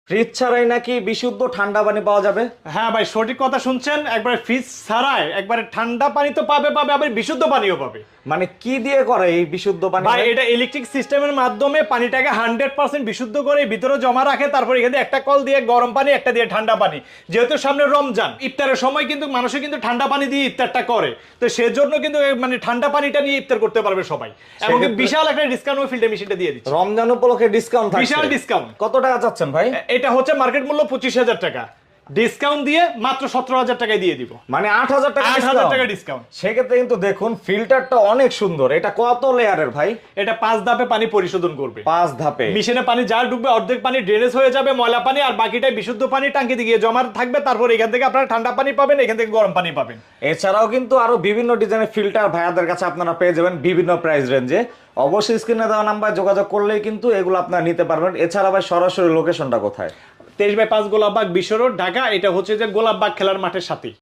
Fridge ছাড়াই নাকি বিশুদ্ধ ঠান্ডা পানি পাওয়া যাবে? হ্যাঁ ভাই, সঠিক কথা শুনছেন। একবারে ফ্রিজ ছাড়াই একবারে ঠান্ডা পানি তো পাবে, আবার বিশুদ্ধ পানিও পাবে। মানে কি দিয়ে করে এই বিশুদ্ধ পানি? ভাই এটা ইলেকট্রিক সিস্টেমের মাধ্যমে পানিটাকে 100% বিশুদ্ধ করে ভিতরে জমা রাখে, তারপর এখানে একটা কল দিয়ে গরম পানি, একটা দিয়ে ঠান্ডা পানি। যেহেতু সামনে রমজান, ইফতারের সময় কিন্তু মানুষে কিন্তু ঠান্ডা পানি দিয়ে ইফতারটা করে, তো সেজন্য কিন্তু মানে ঠান্ডা পানিটা নিয়ে ইফতার করতে পারবে সবাই। এবং বিশাল একটা ডিসকাউন্ট ফিল্টার মেশিনটা দিয়ে দিচ্ছে। রমজান উপলক্ষে ডিসকাউন্ট থাকছে, বিশাল ডিসকাউন্ট। কত টাকা চাচ্ছেন ভাই? এটা হচ্ছে মার্কেট মূল্য 25,000 টাকা, ডিসকাউন্ট দিয়ে মাত্র 17,000 টাকায় দিয়ে দিব। মানে 8,000 টাকা, 8,000 টাকা ডিসকাউন্ট। সেক্ষেত্রে কিন্তু দেখুন ফিল্টারটা অনেক সুন্দর। এটা কত লেয়ারের ভাই? এটা 5 ধাপে পানি পরিশোধন করবে। 5 ধাপে মেশিনে পানি যা ঢুকবে অর্ধেক পানি ড্রেনেজ হয়ে যাবে ময়লা পানি, আর বাকিটা বিশুদ্ধ পানি টাঙ্কিতে গিয়ে জমা থাকবে। তারপর এখান থেকে আপনারা ঠান্ডা পানি পাবেন, এখান থেকে গরম পানি পাবেন। এছাড়াও কিন্তু আরো বিভিন্ন ডিজাইনের ফিল্টার ভাইয়াদের কাছে আপনারা পেয়ে যাবেন বিভিন্ন প্রাইস রেঞ্জে। অবশ্যই স্ক্রিনে দেওয়া নাম্বারে যোগাযোগ করলেই কিন্তু এগুলো আপনারা নিতে পারবেন। এছাড়া ভাই সরাসরি লোকেশনটা কোথায়? 23/5 গোলাপবাগ বিশ্ব রোড, ঢাকা। এটা হচ্ছে যে গোলাপবাগ খেলার মাঠের সাথেই।